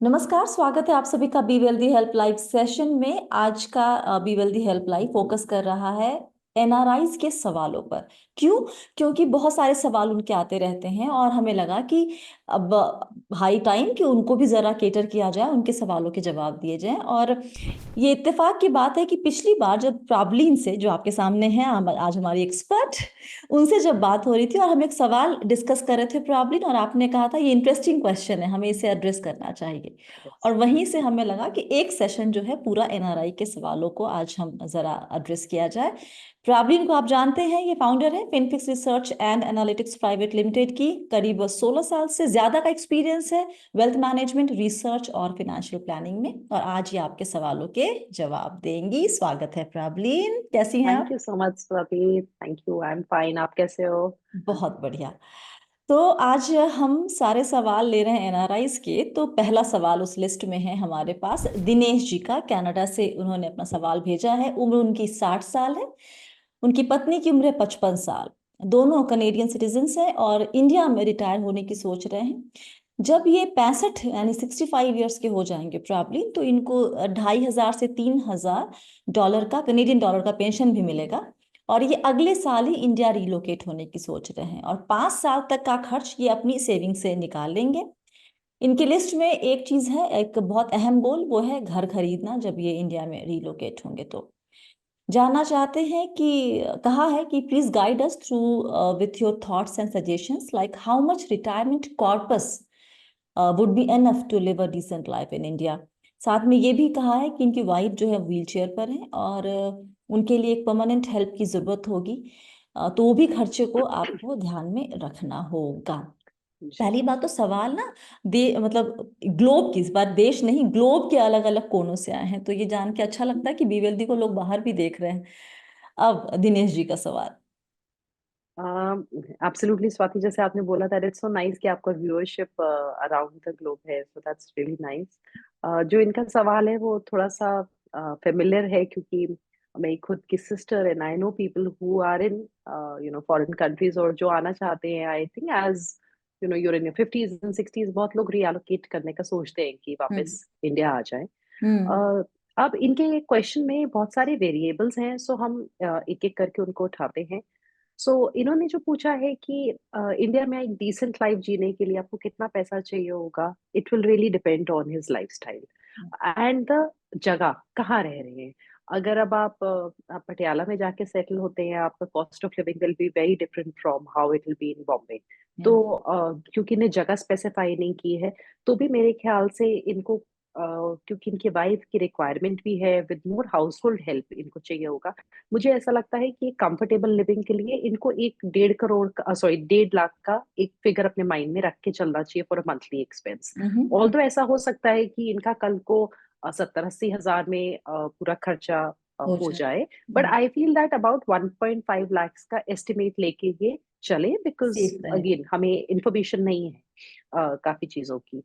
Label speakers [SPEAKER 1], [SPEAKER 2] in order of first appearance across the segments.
[SPEAKER 1] नमस्कार, स्वागत है आप सभी का be wealthy help live session में। आज का be wealthy help live focus कर रहा है एनआरआईज के सवालों पर। क्यों? क्योंकि बहुत सारे सवाल उनके आते रहते हैं और हमें लगा कि अब हाई टाइम कि उनको भी जरा केटर किया जाए, उनके सवालों के जवाब दिए जाएं। और ये इत्तेफाक की बात है कि पिछली बार जब प्रावलीन से, जो आपके सामने हैं आज हमारी एक्सपर्ट, उनसे जब बात हो रही थी और हम एक सवाल डिस्कस कर रहे थे प्रावलीन, और आपने कहा था ये इंटरेस्टिंग क्वेश्चन है, हमें इसे एड्रेस करना चाहिए। और वहीं से हमें लगा कि एक सेशन जो है पूरा एनआरआई के सवालों को आज हम जरा एड्रेस किया जाए। प्रावलीन को आप जानते हैं, ये फाउंडर है Finfix research and analytics private limited की। करीब 16 साल से ज्यादा का एक्सपीरियंस है वेल्थ मैनेजमेंट, रिसर्च और फाइनेंशियल प्लानिंग में, और आज ये आपके सवालों के जवाब देंगी। स्वागत है प्रावलीन, कैसी हैं
[SPEAKER 2] थैंक
[SPEAKER 1] आप?
[SPEAKER 2] You so much Swati. Thank you, I am fine. आप कैसे हो?
[SPEAKER 1] बहुत बढ़िया। तो आज हम सारे सवाल ले रहे हैं एनआरआईज के। तो पहला सवाल उस लिस्ट में है हमारे पास दिनेश जी का, कनाडा से उन्होंने अपना सवाल भेजा है। उम्र उनकी 60 साल है, उनकी पत्नी की उम्र है 55 साल। दोनों कनेडियन सिटीजन्स हैं और इंडिया में रिटायर होने की सोच रहे हैं। जब ये 65 यानी 65 ईयर्स के हो जाएंगे प्रॉब्ली, तो इनको 2,500 से 3,000 डॉलर का, कनेडियन डॉलर का पेंशन भी मिलेगा। और ये अगले साल ही इंडिया रिलोकेट होने की सोच रहे हैं और 5 साल तक का खर्च ये अपनी सेविंग से निकाल लेंगे। इनकी लिस्ट में एक चीज है, एक बहुत अहम गोल, वो है घर खरीदना जब ये इंडिया में रिलोकेट होंगे। तो जानना चाहते हैं कि कहा है कि please guide us through with your thoughts and suggestions, like how much retirement corpus would be enough to live a decent life in India. साथ में ये भी कहा है कि इनकी वाइफ जो है व्हील चेयर पर है और उनके लिए एक परमानेंट हेल्प की जरूरत होगी। तो वो भी खर्चे को आपको ध्यान में रखना होगा।
[SPEAKER 2] जी।
[SPEAKER 1] पहली बात तो सवाल ना, दे मतलब ग्लोब की, इस बार देश नहीं ग्लोब के अलग अलग कोनों से आए हैं, तो ये जान के अच्छा लगता है कि बीवेल्दी को लोग बाहर भी देख रहे हैं। अब दिनेश जी का सवाल।
[SPEAKER 2] एब्सोल्युटली स्वाति, जैसे आपने बोला था, इट्स सो नाइस कि आपका व्यूअरशिप अराउंड द ग्लोब है, सो दैट्स रियली नाइस। जो इनका सवाल है वो थोड़ा सा फेमिलियर है, क्योंकि मैं खुद की sister and I know people who are in foreign countries, और जो आना चाहते हैं। I think as you're in your 50s and 60s, बहुत लोग रिएलोकेट करने का सोचते हैं कि
[SPEAKER 1] हम्म।
[SPEAKER 2] वापस इंडिया आ जाए।
[SPEAKER 1] हम्म।
[SPEAKER 2] अ, अब इनके क्वेश्चन में बहुत सारे वेरिएबल्स हैं, सो हम एक एक करके उनको उठाते हैं। इन्होंने जो पूछा है कि इंडिया में एक डिसेंट लाइफ जीने के लिए आपको कितना पैसा चाहिए होगा, it will really depend on his lifestyle and the जगह कहाँ रह रहे हैं। अगर अब आप पटियाला में जाके सेटल होते हैं, आपका cost of living will be very different from how it will be in Bombay. तो क्योंकि इन्हें जगह स्पेसिफाई नहीं की है, तो भी मेरे ख्याल से इनको क्योंकि इनकी वाइफ की रिक्वायरमेंट भी है, with more house hold help इनको चाहिए होगा। मुझे ऐसा लगता है कि कंफर्टेबल लिविंग के लिए इनको एक 1.5 करोड़ का, सॉरी 1.5 लाख का एक फिगर अपने माइंड में रख के चलना चाहिए for a monthly expense.
[SPEAKER 1] Hmm.
[SPEAKER 2] Although ऐसा हो सकता है कि इनका कल को 70-80 हजार में पूरा खर्चा
[SPEAKER 1] हो
[SPEAKER 2] हो
[SPEAKER 1] जाए।
[SPEAKER 2] जाए, but I feel that about 1.5 lakhs का एस्टिमेट लेके ये चले, बिकॉज
[SPEAKER 1] सेफ रहेगा।
[SPEAKER 2] अगेन हमें इंफॉर्मेशन नहीं है काफी चीजों की।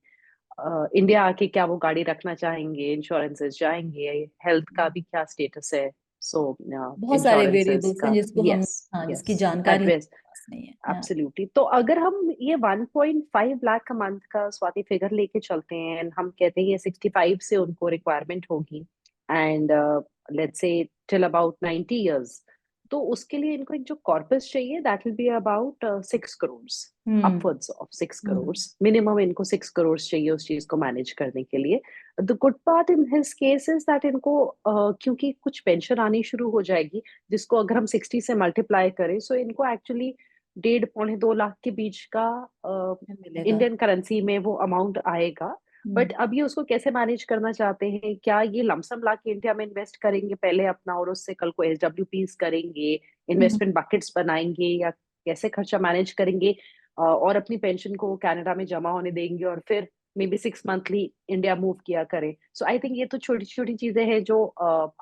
[SPEAKER 2] इंडिया आके क्या वो गाड़ी रखना चाहेंगे, इंश्योरेंसेस जाएंगे, हेल्थ का भी क्या स्टेटस है। सो
[SPEAKER 1] बहुत सारे
[SPEAKER 2] इंश्योरेंसेस
[SPEAKER 1] वेरिएबल्स हैं
[SPEAKER 2] का,
[SPEAKER 1] जिसको हम,
[SPEAKER 2] यस,
[SPEAKER 1] हाँ, जिसकी
[SPEAKER 2] यस,
[SPEAKER 1] जानकारी
[SPEAKER 2] एड्रेस,
[SPEAKER 1] हमारे पास नहीं है। हाँ।
[SPEAKER 2] एब्सोल्युटली। तो अगर हम ये 1.5 लाख का मंथ का स्वाति फिगर लेके चलते हैं, and हम कहते हैं ये 65 से उनको रिक्वायरमेंट होगी, and let's say till about 90 years, तो उसके लिए इनको एक जो कॉर्पस चाहिए, that will be about 6 crore,
[SPEAKER 1] hmm.
[SPEAKER 2] Upwards of 6 crore.
[SPEAKER 1] Hmm.
[SPEAKER 2] Minimum इनको 6 करोड़ चाहिए उस चीज को मैनेज करने के लिए। The good part in his case is that इनको क्योंकि कुछ पेंशन आनी शुरू हो जाएगी, जिसको अगर हम 60 से मल्टीप्लाई करें, सो इनको एक्चुअली 1.5 पौने 2 लाख के बीच का
[SPEAKER 1] मिलेगा।
[SPEAKER 2] इंडियन करेंसी में वो अमाउंट आएगा।
[SPEAKER 1] हम्म।
[SPEAKER 2] बट अब ये उसको कैसे मैनेज करना चाहते हैं, क्या ये लमसम ला के इंडिया में इन्वेस्ट करेंगे पहले अपना, और उससे कल को SWPs करेंगे,
[SPEAKER 1] हम्म।
[SPEAKER 2] इन्वेस्टमेंट बकेट्स बनाएंगे, या कैसे खर्चा मैनेज करेंगे, और अपनी पेंशन को कनाडा में जमा होने देंगे और फिर may be 6 monthly India move किया करें। सो आई थिंक ये तो छोटी छोटी चीजें हैं जो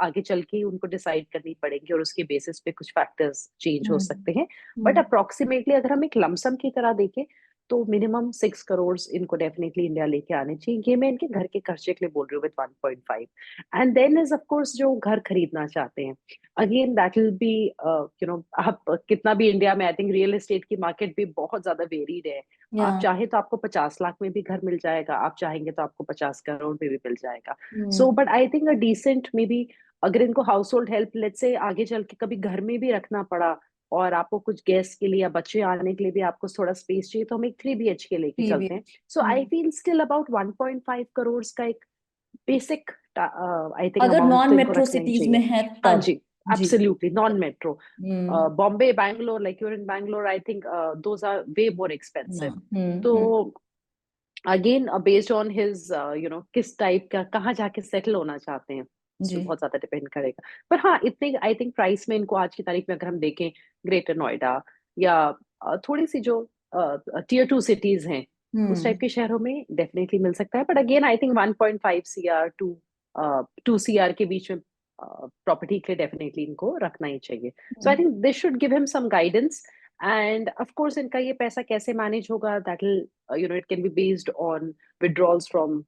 [SPEAKER 2] आगे चल के उनको डिसाइड करनी पड़ेंगी, और उसके बेसिस पे कुछ फैक्टर्स चेंज हो
[SPEAKER 1] हम्म।
[SPEAKER 2] सकते हैं। But
[SPEAKER 1] hmm.
[SPEAKER 2] अप्रोक्सीमेटली अगर हम एक लमसम की तरह देखें, तो मिनिमम 6 करोड़ इनको डेफिनेटली इंडिया लेके आने चाहिए। ये मैं इनके घर के खर्चे के लिए बोल रही हूँ, with 1.5। And then is of course जो घर खरीदना चाहते हैं, अगेन दैट विल बी आप कितना भी इंडिया में, आई थिंक रियल एस्टेट की मार्केट भी बहुत ज्यादा वेरीड है।
[SPEAKER 1] या
[SPEAKER 2] आप चाहे तो आपको 50 लाख में भी घर मिल जाएगा, आप चाहेंगे तो आपको 50 करोड़ में भी मिल जाएगा।
[SPEAKER 1] Hmm
[SPEAKER 2] so but I think a decent maybe, अगर इनको house hold help let's say आगे चल के कभी घर में भी रखना पड़ा, और आपको कुछ गेस्ट के लिए या बच्चे आने के लिए भी आपको थोड़ा स्पेस चाहिए, तो हम एक 3 BHK लेके
[SPEAKER 1] जी भी।
[SPEAKER 2] चलते हैं। So I feel still about 1.5 crore का एक बेसिक आई थिंक
[SPEAKER 1] अगर
[SPEAKER 2] अमाउंट
[SPEAKER 1] नॉन
[SPEAKER 2] तो इनको
[SPEAKER 1] मेट्रो
[SPEAKER 2] रखना ही
[SPEAKER 1] सिटीज में
[SPEAKER 2] चाहिए।
[SPEAKER 1] है
[SPEAKER 2] हाँ
[SPEAKER 1] तब।
[SPEAKER 2] जी,
[SPEAKER 1] जी।
[SPEAKER 2] Absolutely non metro.
[SPEAKER 1] Hmm.
[SPEAKER 2] Bombay, Bangalore, like your in Bangalore, I think those are way more
[SPEAKER 1] ना।
[SPEAKER 2] एक्सपेंसिव। तो
[SPEAKER 1] hmm.
[SPEAKER 2] Again based on his किस टाइप का, कहाँ जाके सेटल होना चाहते हैं, उस पर
[SPEAKER 1] जी।
[SPEAKER 2] बहुत ज्यादा डिपेंड करेगा। पर हाँ, इतने आई थिंक प्राइस में इनको आज की तारीख में अगर हम देखें, ग्रेटर नोएडा या थोड़ी सी जो Tier 2 cities हैं, उस
[SPEAKER 1] हम्म।
[SPEAKER 2] टाइप के शहरों में डेफिनेटली मिल सकता है। But again I think 1.5 CR to CR के बीच में प्रॉपर्टी के लिए डेफिनेटली इनको रखना ही चाहिए। So I
[SPEAKER 1] hmm.
[SPEAKER 2] Think this should give him some guidance. And of course इनका ये पैसा कैसे मैनेज होगा, that will it can be based on withdrawals from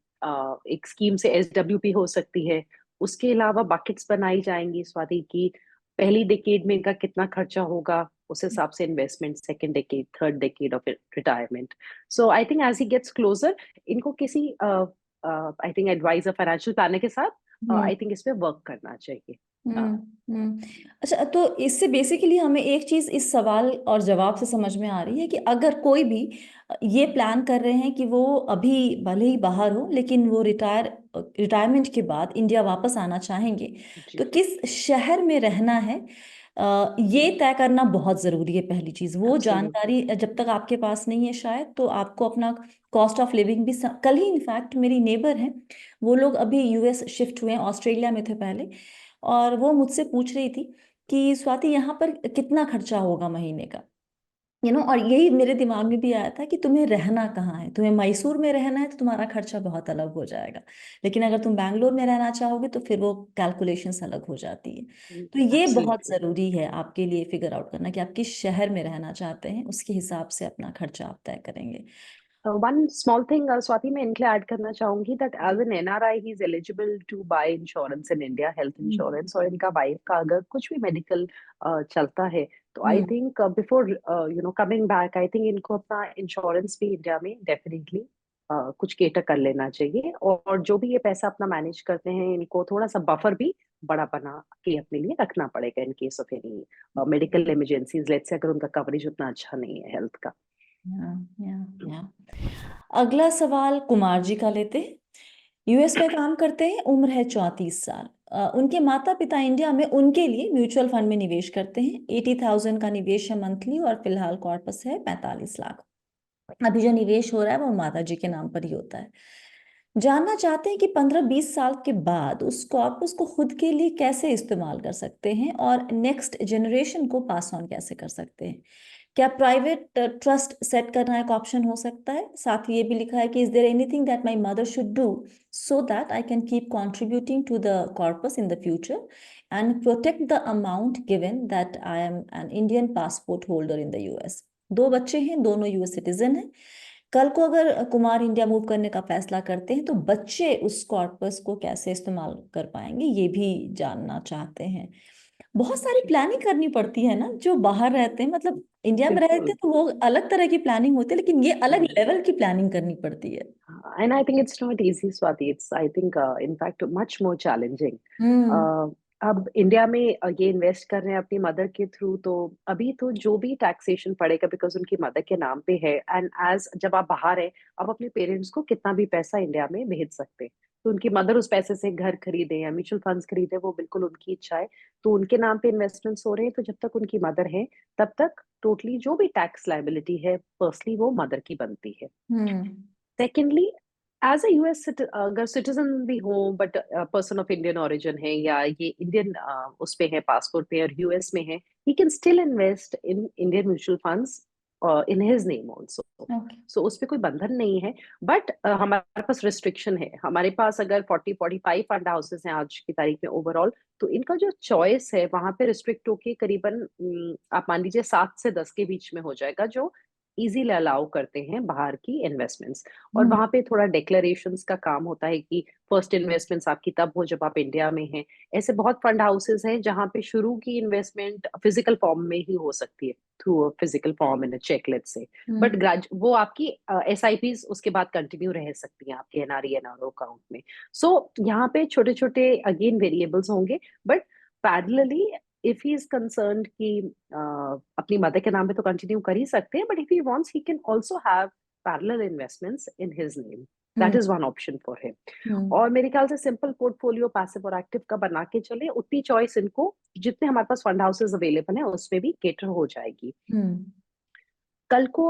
[SPEAKER 2] एक स्कीम से, SWP हो सकती है। उसके अलावा बकेट्स बनाई जाएंगी स्वाति की, पहली डेकेड में इनका कितना खर्चा होगा, उस हिसाब से investment, second decade, third decade of retirement. So I think as he gets closer, इनको किसी I think advisor, financial planner के साथ
[SPEAKER 1] हम्म।
[SPEAKER 2] आई थिंक इस पे वर्क करना चाहिए।
[SPEAKER 1] हम्म। हम्म। अच्छा, तो इससे बेसिकली हमें एक चीज इस सवाल और जवाब से समझ में आ रही है कि अगर कोई भी ये प्लान कर रहे हैं कि वो अभी भले ही बाहर हो लेकिन वो रिटायरमेंट के बाद इंडिया वापस आना चाहेंगे,
[SPEAKER 2] जी
[SPEAKER 1] तो किस शहर में रहना है, ये तय करना बहुत जरूरी है। पहली चीज वो
[SPEAKER 2] एब्सोल्युटली।
[SPEAKER 1] जानकारी जब तक आपके पास नहीं है शायद, तो आपको अपना कॉस्ट ऑफ लिविंग भी कल ही इनफैक्ट मेरी नेबर हैं, वो लोग अभी यूएस शिफ्ट हुए हैं, ऑस्ट्रेलिया में थे पहले, और वो मुझसे पूछ रही थी कि स्वाति यहाँ पर कितना खर्चा होगा महीने का, और यही मेरे दिमाग में भी आया था कि तुम्हें रहना कहाँ है। तुम्हें मैसूर में रहना है तो तुम्हारा खर्चा बहुत अलग हो जाएगा, लेकिन अगर तुम बैंगलोर में रहना चाहोगे तो फिर वो कैलकुलेशंस अलग हो जाती है। तो ये बहुत
[SPEAKER 2] एब्सोल्युटली।
[SPEAKER 1] ज़रूरी है आपके लिए फिगर आउट करना कि आप किस शहर में रहना चाहते हैं, उसके हिसाब से अपना खर्चा आप तय करेंगे।
[SPEAKER 2] One small thing, Swati, मैं इनके ऐड करना चाहूंगी that as an NRI he is eligible to buy insurance in India, health
[SPEAKER 1] hmm.
[SPEAKER 2] insurance। और इनका वाइफ का अगर कुछ भी मेडिकल चलता है, तो I
[SPEAKER 1] hmm.
[SPEAKER 2] Think before coming back, I think इनको अपना इंश्योरेंस भी इंडिया में डेफिनेटली कुछ केटर कर लेना चाहिए। और जो भी ये पैसा अपना मैनेज करते हैं, इनको थोड़ा सा बफर भी बड़ा बना के अपने लिए रखना पड़ेगा in case of any medical emergencies, let's say अगर उनका कवरेज उतना अच्छा नहीं है हेल्थ का।
[SPEAKER 1] या अगला सवाल कुमार जी का लेते हैं। यूएस में काम करते हैं, उम्र है 34 साल। उनके माता पिता इंडिया में उनके लिए म्यूचुअल फंड में निवेश करते हैं। 80,000 का निवेश है मंथली, और फिलहाल कॉर्पस है 45 लाख। अभी जो निवेश हो रहा है वो माता जी के नाम पर ही होता है। जानना चाहते हैं कि 15-20 साल के बाद उस कॉर्पस को खुद के लिए कैसे इस्तेमाल कर सकते हैं और नेक्स्ट जनरेशन को पास ऑन कैसे कर सकते हैं। क्या प्राइवेट ट्रस्ट सेट करना एक ऑप्शन हो सकता है। साथ ही ये भी लिखा है कि is there anything that my mother should do so that I can keep contributing to the corpus in the future and protect the amount given that I am an Indian passport holder in the US. दो बच्चे हैं, दोनों US citizen हैं। कल को अगर Kumar India move करने का फैसला करते हैं तो बच्चे उस कॉर्पस को कैसे इस्तेमाल कर पाएंगे, ये भी जानना चाहते हैं। बहुत सारी
[SPEAKER 2] जी
[SPEAKER 1] प्लानिंग करनी पड़ती है ना, जो बाहर रहते हैं, मतलब इंडिया में रहते
[SPEAKER 2] बिल्कुल।
[SPEAKER 1] हैं तो वो अलग तरह की प्लानिंग होती है, लेकिन ये अलग
[SPEAKER 2] हाँ,
[SPEAKER 1] लेवल की प्लानिंग करनी पड़ती है।
[SPEAKER 2] and I think it's not easy, Swati. It's, I think, in fact, much more challenging.
[SPEAKER 1] Hmm.
[SPEAKER 2] Uh, अब इंडिया में ये इन्वेस्ट कर रहे हैं अपनी मदर के थ्रू, तो अभी तो जो भी टैक्सेशन पड़ेगा बिकॉज उनकी मदर के नाम पे है। एंड एज जब आप बाहर हैं, आप अपने पेरेंट्स को कितना भी पैसा इंडिया में भेज सकते हैं। तो उनकी मदर उस पैसे से घर खरीदे या म्यूचुअल फंड्स खरीदे, वो बिल्कुल उनकी इच्छा है। तो उनके नाम पे इन्वेस्टमेंट्स हो रहे हैं, तो जब तक उनकी मदर है तब तक टोटली जो भी टैक्स लाइबिलिटी है पर्सनली वो मदर की बनती है।
[SPEAKER 1] हम्म।
[SPEAKER 2] सेकेंडली, एज अ यूएस अगर सिटीजन भी हो but person of Indian origin है, या ये इंडियन उस पे है, पासपोर्ट पे और यूएस में है, he can still invest in Indian mutual funds in his name also.
[SPEAKER 1] Okay.
[SPEAKER 2] So उस पे कोई बंधन नहीं है। बट हमारे पास रिस्ट्रिक्शन है। हमारे पास अगर 40-45 फंड हाउसेस हैं आज की तारीख में ओवरऑल, तो इनका जो चॉइस है वहां पे रिस्ट्रिक्ट होके करीबन आप मान लीजिए 7 से 10 के बीच में हो जाएगा, जो इजीली अलाउ करते हैं बाहर की इन्वेस्टमेंट्स। और
[SPEAKER 1] हम्म
[SPEAKER 2] वहां पे थोड़ा डिक्लेरेशंस का काम होता है कि फर्स्ट इन्वेस्टमेंट्स आपकी तब हो जब आप इंडिया में हैं। ऐसे बहुत फंड हाउसेस हैं जहाँ पे शुरू की इन्वेस्टमेंट फिजिकल फॉर्म में ही हो सकती है, through a physical form in a cheque, let's say. But
[SPEAKER 1] hmm
[SPEAKER 2] वो आपकी SIPs उसके बाद कंटिन्यू रह सकती हैं आपके NRE NRO अकाउंट में। सो यहाँ पे छोटे छोटे अगेन वेरिएबल्स होंगे, but parallelly if he is concerned कि अपनी मदर के नाम पे तो कंटिन्यू कर ही सकते हैं, but if he wants he can also have parallel investments in his name. That
[SPEAKER 1] hmm
[SPEAKER 2] is one option for him.
[SPEAKER 1] Hmm
[SPEAKER 2] और मेरे ख्याल से सिंपल पोर्टफोलियो पैसिव और एक्टिव का बना के चले, उतनी चॉइस इनको जितने हमारे पास फंड हाउसेस अवेलेबल हैं उसमें भी केटर हो जाएगी।
[SPEAKER 1] हम्म
[SPEAKER 2] कल को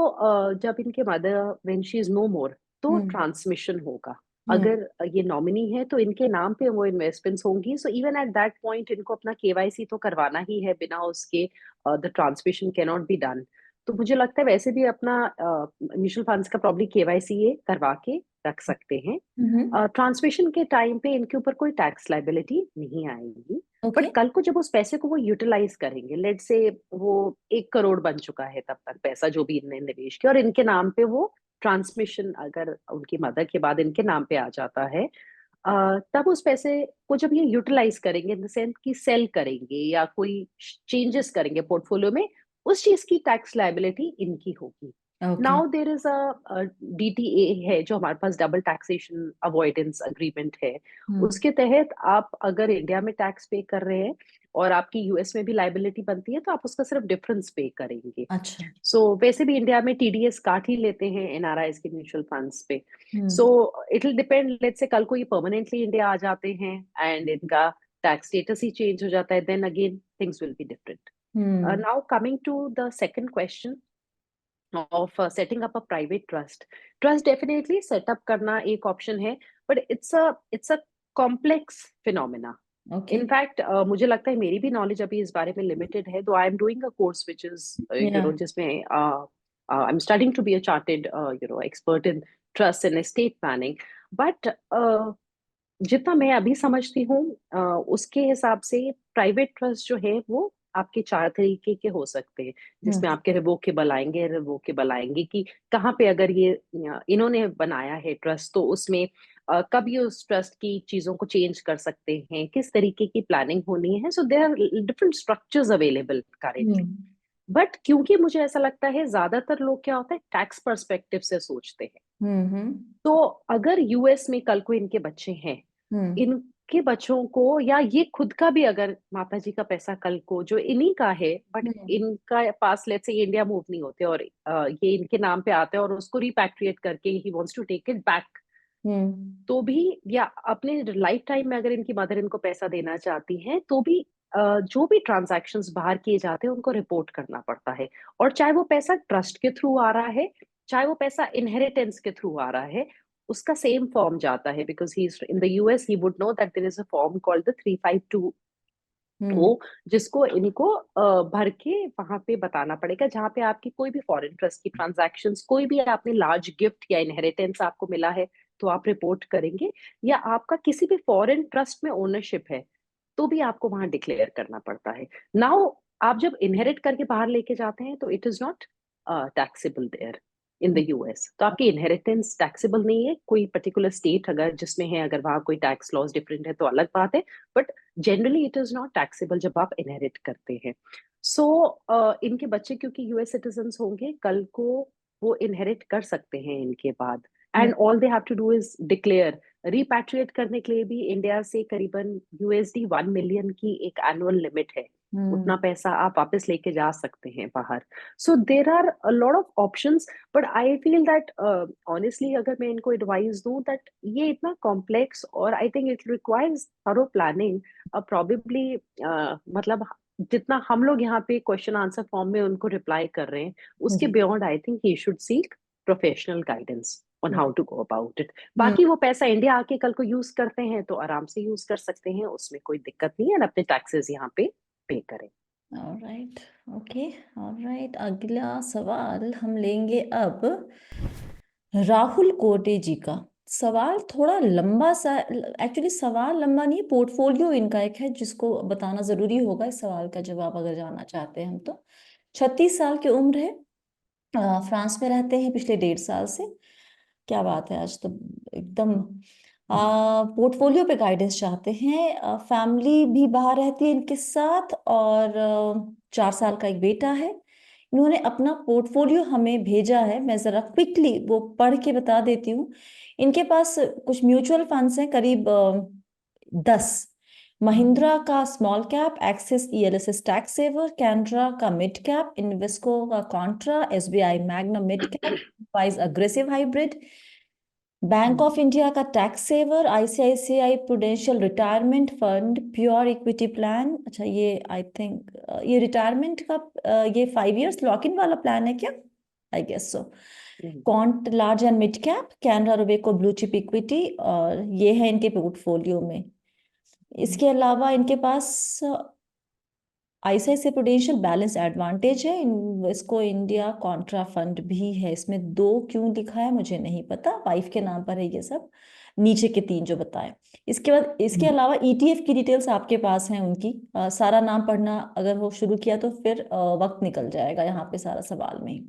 [SPEAKER 2] जब इनके mother when she is no more, तो
[SPEAKER 1] हम्म
[SPEAKER 2] ट्रांसमिशन होगा।
[SPEAKER 1] हम्म
[SPEAKER 2] अगर ये नॉमिनी है तो इनके नाम पे वो इन्वेस्टमेंट्स होंगी। So even at that point इनको अपना KYC तो करवाना ही है, बिना उसके the transmission can not be done. तो मुझे लगता है वैसे भी अपना म्यूचुअल फंड्स का प्रॉब्ली KYC ये करवा के रख सकते हैं।
[SPEAKER 1] हम्म
[SPEAKER 2] ट्रांसमिशन के टाइम पे इनके ऊपर कोई टैक्स लाइबिलिटी नहीं आएगी।
[SPEAKER 1] ओके।
[SPEAKER 2] बट कल को जब उस पैसे को वो यूटिलाइज करेंगे, लेट से वो 1 करोड़ बन चुका है तब तक पैसा जो भी इनने निवेश किया, और इनके नाम पे वो ट्रांसमिशन अगर उनकी मदर के बाद इनके नाम पे आ जाता है, तब उस पैसे को जब ये यूटिलाइज करेंगे इन द सेंस कि सेल करेंगे या कोई चेंजेस करेंगे पोर्टफोलियो में, उस चीज की टैक्स लाइबिलिटी इनकी होगी।
[SPEAKER 1] Okay.
[SPEAKER 2] Now there is a DTA है जो हमारे पास डबल टैक्सेशन अवॉइडेंस अग्रीमेंट है।
[SPEAKER 1] हम्म
[SPEAKER 2] उसके तहत आप अगर इंडिया में टैक्स पे कर रहे हैं और आपकी US में भी लाइबिलिटी बनती है, तो आप उसका सिर्फ डिफरेंस पे करेंगे।
[SPEAKER 1] अच्छा।
[SPEAKER 2] वैसे भी इंडिया में TDS काट ही लेते हैं NRIs के म्यूचुअल फंड्स पे। So
[SPEAKER 1] hmm
[SPEAKER 2] it will depend, let's say कल को ये परमानेंटली इंडिया आ जाते हैं एंड इनका टैक्स स्टेटस ही चेंज हो जाता है, then again things will be different.
[SPEAKER 1] Hmm
[SPEAKER 2] now coming to the second question of setting up a private trust. Trust definitely setup करना एक ऑप्शन है, but it's a complex phenomena.
[SPEAKER 1] Okay.
[SPEAKER 2] In fact मुझे लगता है मेरी भी नॉलेज अभी इस बारे में लिमिटेड है, तो I am doing a course which is
[SPEAKER 1] या
[SPEAKER 2] जिसमें I am studying to be a chartered expert in trust and estate planning. But जितना मैं अभी समझती हूँ उसके हिसाब से प्राइवेट ट्रस्ट जो है वो आपके 4 तरीके के हो सकते हैं, जिसमें
[SPEAKER 1] हम्म
[SPEAKER 2] आपके रिवोकेबल आएंगे कि कहाँ पे अगर ये इन्होंने बनाया है ट्रस्ट, तो उसमें कब ये उस ट्रस्ट की चीजों को चेंज कर सकते हैं, किस तरीके की प्लानिंग होनी है। So there are different structures available currently.
[SPEAKER 1] Hmm
[SPEAKER 2] but क्योंकि मुझे ऐसा लगता है ज्यादातर लोग क्या होता है टैक्स पर्सपेक्टिव से सोचते हैं,
[SPEAKER 1] हम्म
[SPEAKER 2] तो अगर US में कल को इनके बच्चे हैं,
[SPEAKER 1] हम्म
[SPEAKER 2] इनके बच्चों को या ये खुद का भी अगर माता जी का पैसा कल को जो इन्हीं का है, बट
[SPEAKER 1] हम्म
[SPEAKER 2] इनका पास लेट से ये इंडिया मूव नहीं होते और ये इनके नाम पे आते हैं और उसको रिपैट्रिएट करके he wants to take it back,
[SPEAKER 1] hmm
[SPEAKER 2] तो भी या अपने लाइफ टाइम में अगर इनकी मदर इनको पैसा देना चाहती हैं, तो भी जो भी ट्रांजैक्शंस बाहर किए जाते हैं उनको रिपोर्ट करना पड़ता है। और चाहे वो पैसा ट्रस्ट के थ्रू आ रहा है, चाहे वो पैसा इनहेरिटेंस के थ्रू आ रहा है, उसका सेम फॉर्म जाता है, because he is in the US, he would know that there is a form called the 352
[SPEAKER 1] hmm
[SPEAKER 2] O, जिसको इनको भर के वहां पे बताना पड़ेगा, जहां पे आपकी कोई भी फॉरेन ट्रस्ट की ट्रांजैक्शंस, कोई भी आपने लार्ज गिफ्ट या इनहेरिटेंस आपको मिला है, तो आप रिपोर्ट करेंगे। या आपका किसी भी फॉरेन ट्रस्ट में ओनरशिप है, तो भी आपको वहां डिक्लेयर करना पड़ता है। नाउ आप जब इनहेरिट करके बाहर लेके जाते हैं, तो it is not taxable there in the US। तो आपकी इनहेरिटेंस टैक्सेबल नहीं है। कोई पर्टिकुलर स्टेट अगर जिसमें है, अगर वहां कोई टैक्स लॉज डिफरेंट है तो अलग बात है, but generally it is not taxable जब आप इनहेरिट करते हैं। सो इनके बच्चे क्योंकि US सिटीजन्स होंगे, कल को वो इनहेरिट कर सकते हैं इनके बाद,
[SPEAKER 1] hmm
[SPEAKER 2] and all they have to do is declare. Repatriate करने के लिए भी इंडिया से करीबन USD 1 मिलियन की एक एनुअल लिमिट है,
[SPEAKER 1] हम्म
[SPEAKER 2] उतना पैसा आप वापस लेके जा सकते हैं बाहर। So there are a lot of options, but I feel that honestly अगर मैं इनको एडवाइस दूं दैट ये इतना कॉम्प्लेक्स, और I think it requires thorough planning probably, मतलब जितना हम लोग यहाँ पे क्वेश्चन आंसर फॉर्म में उनको रिप्लाई कर रहे हैं, उसके
[SPEAKER 1] hmm
[SPEAKER 2] beyond I think he should seek professional guidance on how to go about it.
[SPEAKER 1] हम्म
[SPEAKER 2] बाकी वो पैसा इंडिया आके कल को यूज करते हैं तो आराम से यूज कर सकते हैं, उसमें कोई दिक्कत नहीं है, और अपने टैक्सेस यहाँ पे करें।
[SPEAKER 1] ऑलराइट। ओके। ऑलराइट, अगला सवाल हम लेंगे अब राहुल कोटे जी का। सवाल थोड़ा लंबा सा, एक्चुअली सवाल लंबा नहीं, पोर्टफोलियो इनका एक है जिसको बताना जरूरी होगा इस सवाल का जवाब अगर जानना चाहते हैं हम तो। 36 साल की उम्र है, फ्रांस में रहते हैं पिछले 1.5 साल से। क्या बात है, आज तो एकदम पोर्टफोलियो पे गाइडेंस चाहते हैं। फैमिली भी बाहर रहती है इनके साथ, और 4 साल का एक बेटा है। इन्होंने अपना पोर्टफोलियो हमें भेजा है, मैं जरा क्विकली वो पढ़ के बता देती हूँ। इनके पास कुछ म्यूचुअल फंड्स हैं, करीब 10। महिंद्रा का small cap, Axis ELSS tax saver, Canara का मिड कैप, इन्वेस्को का contra, SBI Magna mid cap, वाइज aggressive hybrid, Bank of India का tax saver, ICICI Prudential retirement fund, pure equity plan. अच्छा, ये आई थिंक ये रिटायरमेंट का ये 5 years lock in वाला प्लान है क्या? I guess so. कॉन्ट large and mid cap, Canara Robeco blue chip equity, और ये है इनके पोर्टफोलियो में। इसके अलावा इनके पास आईसीआईसीआई प्रुडेंशियल बैलेंस एडवांटेज है, इसको इंडिया कॉन्ट्रा फंड भी है। इसमें दो क्यों लिखा है मुझे नहीं पता, वाइफ के नाम पर है ये सब, नीचे के 3 जो बताए। इसके बाद इसके अलावा ईटीएफ की डिटेल्स आपके पास हैं उनकी। सारा नाम पढ़ना अगर वो शुरू किया तो फिर वक्त निकल जाएगा यहाँ पे सारा सवाल में ही।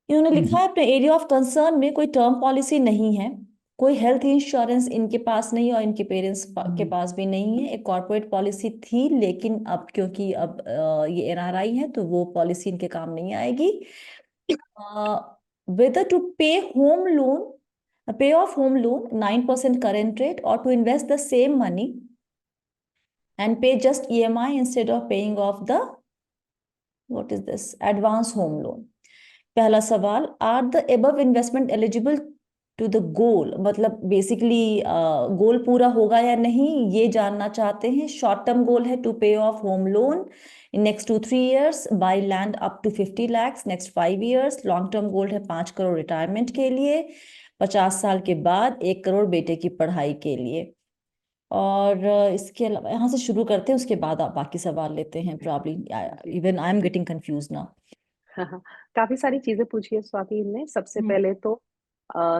[SPEAKER 1] इन्होंने लिखा है अपने एरिया ऑफ कंसर्न में कोई टर्म पॉलिसी नहीं है, कोई हेल्थ इंश्योरेंस इनके पास नहीं, और इनके पेरेंट्स के पास भी नहीं है। एक कॉर्पोरेट पॉलिसी थी, लेकिन अब क्योंकि अब ये एनआरआई है तो वो पॉलिसी इनके काम नहीं आएगी। Whether to pay home loan, pay off home loan 9% current rate, और to invest the same money and pay just EMI instead of paying off the what is this advance home loan. पहला सवाल, are the above investment eligible to the goal, मतलब basically गोल पूरा होगा या नहीं ये जानना चाहते हैं। शॉर्ट टर्म गोल है to pay off home loan in next 2-3 years, buy land up to 50 lakhs next 5 years। Long term goal है 5 करोड़ रिटायरमेंट के लिए, 50 साल के बाद 1 करोड़ बेटे की पढ़ाई के लिए। और इसके अलावा यहाँ से शुरू करते हैं, उसके बाद आप बाकी सवाल लेते हैं। Probably even I am getting confuse now.
[SPEAKER 2] हाँ हाँ, काफी सारी चीजें पूछी है स्वाति ने। सबसे
[SPEAKER 1] हम्म।
[SPEAKER 2] पहले तो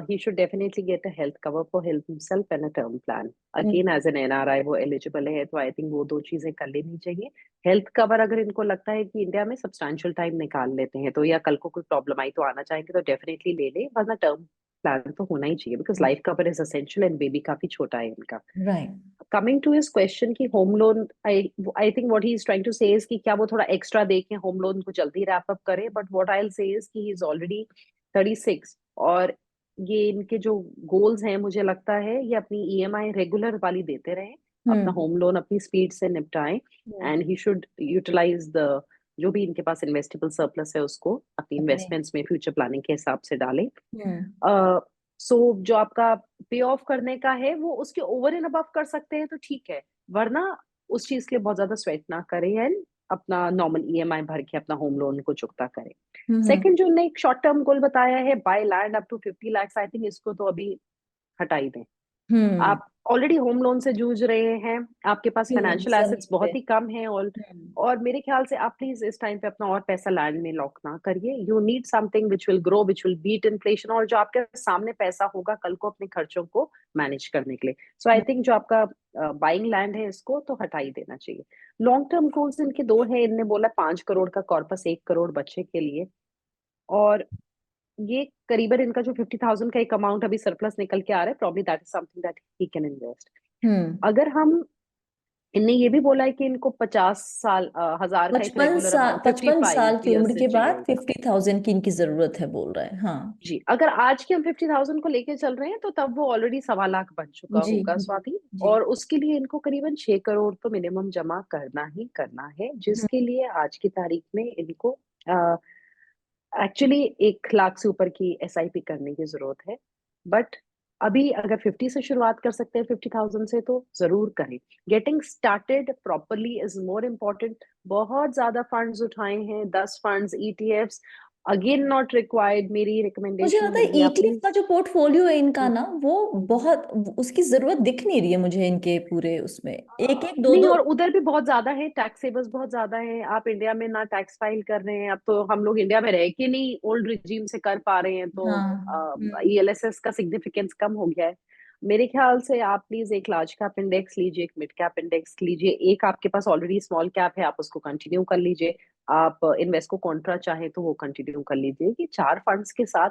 [SPEAKER 2] he should definitely get a health cover for himself and a term plan. Again as an NRI वो एलिजिबल है, तो आई थिंक वो दो चीजें कर लेनी चाहिए। हेल्थ कवर अगर इनको लगता है कि इंडिया में सब्सटैंशियल टाइम निकाल लेते हैं तो, या कल को कोई प्रॉब्लम आई तो आना चाहेंगे, तो डेफिनेटली ले ले, वरना टर्म प्लान तो होना ही चाहिए, because life cover is essential and baby काफी छोटा है इनका।
[SPEAKER 1] Right.
[SPEAKER 2] Coming to his question की home loan, I think what he is trying to say is कि क्या वो थोड़ा एक्स्ट्रा दे के होम लोन को जल्दी रैप अप करे, but what I will say is कि ही इज ऑलरेडी 36, और ये इनके जो गोल्स हैं मुझे लगता है ये अपनी ईएमआई रेगुलर वाली देते रहे, अपना
[SPEAKER 1] हम्म।
[SPEAKER 2] होम लोन अपनी स्पीड से निपटाएं,
[SPEAKER 1] hmm.
[SPEAKER 2] And he should utilize the जो भी इनके पास इन्वेस्टेबल सरप्लस है उसको अपनी
[SPEAKER 1] अपने।
[SPEAKER 2] इन्वेस्टमेंट्स में फ्यूचर प्लानिंग के हिसाब से डालें।
[SPEAKER 1] हम्म।
[SPEAKER 2] सो जो आपका पे ऑफ करने का है वो उसके ओवर एंड अबव कर सकते हैं तो ठीक है, वरना उस चीज के लिए बहुत ज्यादा स्वेट ना करें एंड अपना नॉर्मल ईएमआई भर के अपना होम लोन को चुकता करें।
[SPEAKER 1] हम्म।
[SPEAKER 2] सेकंड जो ने एक शॉर्ट टर्म गोल बताया है, buy land up to 50 lakhs, I think इसको तो अभी हटा ही दें।
[SPEAKER 1] हम्म।
[SPEAKER 2] आप ऑलरेडी होम लोन से जूझ रहे हैं, आपके पास
[SPEAKER 1] क्यों
[SPEAKER 2] फाइनेंशियल
[SPEAKER 1] जमीन
[SPEAKER 2] एसेट्स
[SPEAKER 1] पे?
[SPEAKER 2] बहुत ही कम है,
[SPEAKER 1] हम्म।
[SPEAKER 2] और मेरे ख्याल से आप प्लीज इस टाइम पे अपना और पैसा लैंड में लॉक ना करिए। You need something which will grow, which will beat inflation, और जो आपके सामने पैसा होगा कल को अपने खर्चों को मैनेज करने के लिए। सो आई थिंक जो आपका बाइंग लैंड है इसको तो हटा ही देना चाहिए। लॉन्ग टर्म गोल्स इनके दो है, इनने बोला 5 करोड़ का कॉर्पस 1 करोड़ बच्चे के लिए, और ये करीबन इनका जो 50,000 का एक अमाउंट अभी सरप्लस निकल के आ रहा है, probably that is something that he can invest.
[SPEAKER 1] हम्म।
[SPEAKER 2] अगर हम, इनने ये भी बोला है कि इनको 50 साल, हजार का एक
[SPEAKER 1] 55 साल,
[SPEAKER 2] रेगुलर अमाउंट फिफ्टी
[SPEAKER 1] 55 साल
[SPEAKER 2] फाइव
[SPEAKER 1] की
[SPEAKER 2] ईयर
[SPEAKER 1] उम्र
[SPEAKER 2] से
[SPEAKER 1] के
[SPEAKER 2] चाहिए
[SPEAKER 1] बाद
[SPEAKER 2] होगा।
[SPEAKER 1] 50,000 की इनकी जरूरत है बोल रहे हैं, हाँ।
[SPEAKER 2] जी, अगर आज के हम 50,000 को लेके चल रहे हैं तो तब वो ऑलरेडी 1.25 लाख बन चुका
[SPEAKER 1] जी
[SPEAKER 2] होगा
[SPEAKER 1] जी
[SPEAKER 2] स्वाति,
[SPEAKER 1] जी।
[SPEAKER 2] और उसके लिए इनको करीबन 6 करोड़ तो मिनिमम जमा करना ही करना है,
[SPEAKER 1] हम्म।
[SPEAKER 2] जिसके लिए आज की तारीख में इनको एक्चुअली 1 लाख से ऊपर की एसआईपी करने की जरूरत है। बट अभी अगर 50 से शुरुआत कर सकते हैं, 50,000 से, तो जरूर करें। Getting started properly is more important. बहुत ज्यादा फंड्स उठाए हैं, 10 funds, ETFs, again not required. मेरी
[SPEAKER 1] मुझे
[SPEAKER 2] रिकमेंडेशन
[SPEAKER 1] लगता है
[SPEAKER 2] रहेगी आप
[SPEAKER 1] ईटीएफ
[SPEAKER 2] प्लीज।
[SPEAKER 1] का जो पोर्टफोलियो है इनका ना, वो बहुत, उसकी जरूरत दिख नहीं रही है मुझे इनके पूरे उसमें, एक एक दो
[SPEAKER 2] नहीं,
[SPEAKER 1] दो।
[SPEAKER 2] और उधर भी बहुत ज्यादा है, टैक्स सेवर्स बहुत ज्यादा है। आप इंडिया में ना टैक्स फाइल कर रहे हैं, अब तो हम लोग इंडिया में रह के नहीं ओल्ड रिजीम से कर पा रहे हैं, तो
[SPEAKER 1] हाँ।
[SPEAKER 2] ईएलएसएस का सिग्निफिकेंस कम हो गया है। मेरे ख्याल से आप प्लीज एक लार्ज कैप इंडेक्स लीजिए, एक मिड कैप इंडेक्स लीजिए, एक आपके पास ऑलरेडी स्मॉल कैप है आप उसको कंटिन्यू कर लीजिए। आप इन्वेस्ट को कॉन्ट्रा चाहे तो वो कंटिन्यू कर लीजिए, कि 4 फंड्स के साथ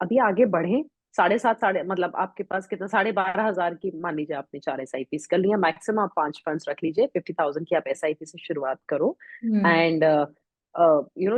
[SPEAKER 2] अभी आगे बढ़े। 7.5 साढ़े मतलब आपके पास कितना, 12,500 की मान लीजिए आपने 4 SIP कर लिया, मैक्सिमम आप 5 फंड्स रख लीजिए, 50,000 की आप SIP से शुरुआत करो।
[SPEAKER 1] Hmm.
[SPEAKER 2] And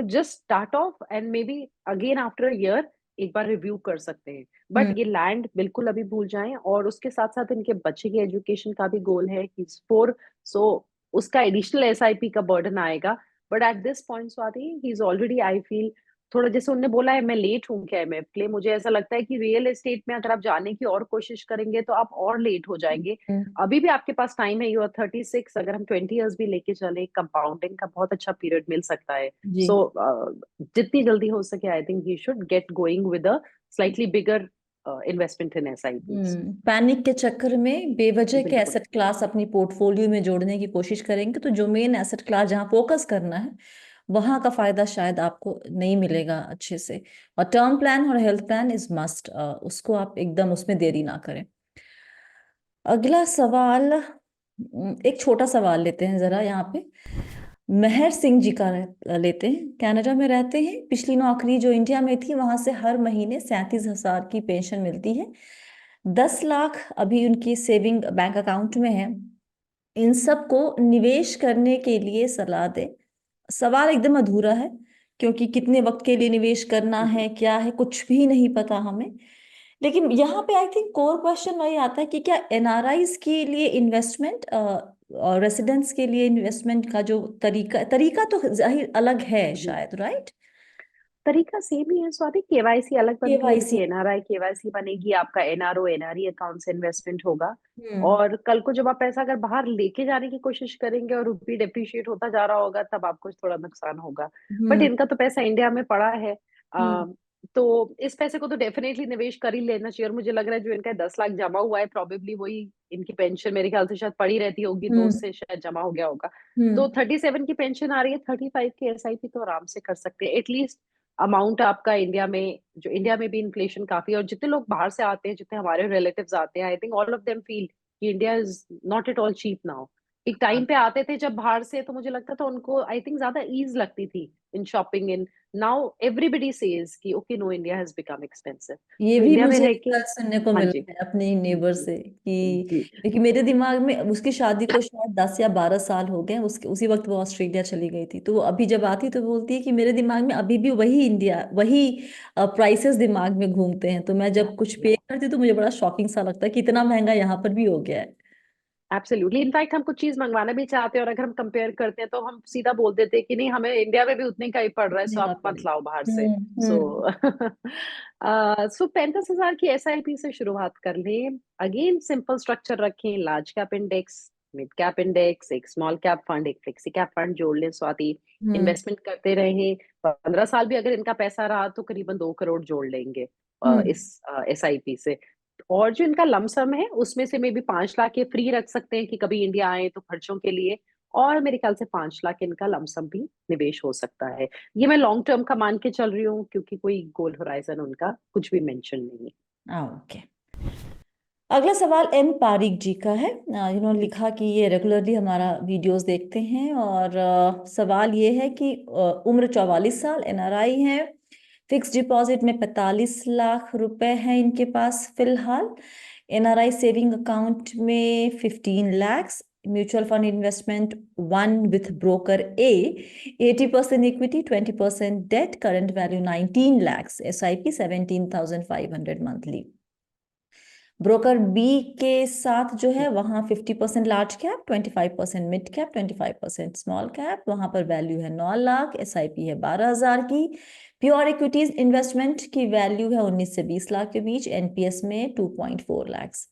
[SPEAKER 2] just start off, and maybe again after a year एक बार रिव्यू कर सकते हैं। But
[SPEAKER 1] hmm.
[SPEAKER 2] ये लैंड बिल्कुल अभी भूल जाएं, और उसके साथ साथ इनके बच्चे की एजुकेशन का भी गोल है कि 4, सो उसका एडिशनल SIP का बर्डन आएगा। But at this point Swati, he is already, I feel, थोड़ा जैसे उनने बोला है मैं लेट हूँ क्या एमएफ के लिए, मुझे ऐसा लगता है कि रियल एस्टेट में अगर आप जाने की और कोशिश करेंगे तो आप और लेट हो जाएंगे।
[SPEAKER 1] हम्म।
[SPEAKER 2] अभी भी आपके पास टाइम है, यू आर 36, अगर हम 20 ईयर्स भी लेके चले, कंपाउंडिंग का बहुत अच्छा पीरियड मिल सकता है।
[SPEAKER 1] जी।
[SPEAKER 2] सो जितनी जल्दी हो सके I think you should get going with a slightly bigger investment in SIPs।
[SPEAKER 1] Panic के चक्कर में बेवजह के
[SPEAKER 2] बिल्कुल।
[SPEAKER 1] एसेट क्लास अपनी पोर्टफोलियो में जोड़ने की कोशिश करेंगे तो जो मेन एसेट क्लास जहां फोकस करना है वहां का फायदा शायद आपको नहीं मिलेगा अच्छे से। और टर्म प्लान और हेल्थ प्लान इज मस्ट, उसको आप एकदम उसमें देरी ना करें। अगला सवाल, एक छोटा सवाल लेते हैं जरा यहाँ पे। मेहर सिंह जी का लेते हैं। कनाडा में रहते हैं, पिछली नौकरी जो इंडिया में थी वहां से हर महीने 37,000 की पेंशन मिलती है। 10 लाख अभी उनकी सेविंग बैंक अकाउंट में है। इन सब को निवेश करने के लिए सलाह दे। सवाल एकदम अधूरा है क्योंकि कितने वक्त के लिए निवेश करना है क्या है कुछ भी नहीं पता हमें। लेकिन यहाँ पे आई थिंक कोर क्वेश्चन वही आता है कि क्या एनआरआईज के लिए इन्वेस्टमेंट और रेसिडेंट्स के लिए इन्वेस्टमेंट का जो तरीका तरीका तो जाहिर अलग है शायद, राइट?
[SPEAKER 2] तरीका सेम ही है स्वाति, केवाईसी अलग बनती है,
[SPEAKER 1] केवाईसी।
[SPEAKER 2] इनकी एनआरआई केवाईसी बनेगी, आपका एनआरओ एनआरई अकाउंट से इन्वेस्टमेंट होगा।
[SPEAKER 1] हम्म।
[SPEAKER 2] और कल को जब आप पैसा अगर बाहर लेके जाने की कोशिश करेंगे और रुपी डेप्रिशिएट होता जा रहा होगा, तब आपको थोड़ा नुकसान होगा। बट
[SPEAKER 1] हम्म।
[SPEAKER 2] इनका तो पैसा इंडिया में पड़ा है।
[SPEAKER 1] हम्म।
[SPEAKER 2] तो इस पैसे को तो डेफिनेटली निवेश कर ही लेना चाहिए, और मुझे लग रहा है जो इनका 10 लाख जमा हुआ है, प्रॉबेबली वही इनकी पेंशन मेरे ख्याल से शायद पड़ी रहती होगी, तो
[SPEAKER 1] हम्म।
[SPEAKER 2] उससे शायद जमा हो गया होगा। तो
[SPEAKER 1] हम्म।
[SPEAKER 2] 37 की पेंशन आ रही है, 35 की SIP तो आराम से कर सकते हैं एटलीस्ट। अमाउंट आपका इंडिया में, जो इंडिया में भी इन्फ्लेशन काफी है, और जितने लोग बाहर से आते हैं, जितने हमारे रिलेटिव्स आते हैं, I think all of them feel कि India is not at all cheap now. एक टाइम पे आते थे जब बाहर से, तो मुझे लगता था उनको आई थिंक ज्यादा ईज लगती थी in shopping in. Now everybody says कि okay no, India has become expensive.
[SPEAKER 1] ये
[SPEAKER 2] तो
[SPEAKER 1] भी
[SPEAKER 2] इंडिया में
[SPEAKER 1] मुझे
[SPEAKER 2] रह के,
[SPEAKER 1] कल सुनने को
[SPEAKER 2] हाँ
[SPEAKER 1] मिला
[SPEAKER 2] जी,
[SPEAKER 1] है अपने नेबर
[SPEAKER 2] जी,
[SPEAKER 1] से कि
[SPEAKER 2] जी,
[SPEAKER 1] क्योंकि मेरे दिमाग में उसकी शादी को शायद 10 या 12 साल हो गए, उसके उसी वक्त वो ऑस्ट्रेलिया चली गई थी। तो वो अभी जब आती तो बोलती है कि मेरे दिमाग में अभी भी वही इंडिया वही प्राइसेस दिमाग में घूमते हैं। तो मैं जब कुछ पे करती तो मुझे बड़ा शॉकिंग सा लगता है कि इतना महंगा यहाँ पर भी हो गया है।
[SPEAKER 2] एब्सोल्युटली। इनफैक्ट हम कुछ चीज मंगवाना भी चाहते हैं, और अगर हम कंपेयर करते हैं तो हम सीधा बोल देते हैं कि नहीं, हमें इंडिया में भी उतने का ही पड़ रहा है, सो
[SPEAKER 1] उतने का
[SPEAKER 2] आप मत
[SPEAKER 1] पड़ेगा।
[SPEAKER 2] लाओ बाहर से।
[SPEAKER 1] हम्म।
[SPEAKER 2] सो
[SPEAKER 1] हम्म।
[SPEAKER 2] सो 35,000 की SIP से शुरुआत कर लें। अगेन सिंपल स्ट्रक्चर रखें, large cap index, mid cap index, एक स्मॉल कैप फंड, एक फ्लेक्सी कैप फंड जोड़ लें स्वाति।
[SPEAKER 1] हम्म।
[SPEAKER 2] इन्वेस्टमेंट करते रहें, 15 साल भी अगर इनका पैसा रहा तो करीबन 2 करोड़ जोड़ लेंगे
[SPEAKER 1] हम्म।
[SPEAKER 2] इस SIP से। और जो इनका लमसम है उसमें से मे बी 5 लाख ये फ्री रख सकते हैं कि कभी इंडिया आए तो खर्चों के लिए। और मेरे ख्याल से 5 लाख इनका लमसम भी निवेश हो सकता है। ये मैं लॉन्ग टर्म का मान के चल रही हूँ, क्योंकि कोई गोल होराइजन उनका कुछ भी मेंशन नहीं है।
[SPEAKER 1] ओके। अगला सवाल एम पारिक जी का है। इन्होंने लिखा कि ये रेगुलरली हमारा वीडियोस देखते हैं और सवाल ये है कि उम्र 44 साल, एनआरआई हैं, फिक्स डिपॉजिट में 45 लाख रुपए हैं इनके पास फिलहाल। एनआरआई सेविंग अकाउंट में 15 lakhs, mutual fund investment one with broker A, 80% equity 20% debt, current value 19 lakhs, SIP 17,500 monthly. Broker B के साथ जो है वहाँ 50% large cap, 25% mid cap, 25% small cap, वहां पर वैल्यू है 9 लाख, SIP है 12,000 की। प्योर इक्विटीज इन्वेस्टमेंट की वैल्यू है 19 से 20 लाख के बीच, एनपीएस में 2.4 lakhs।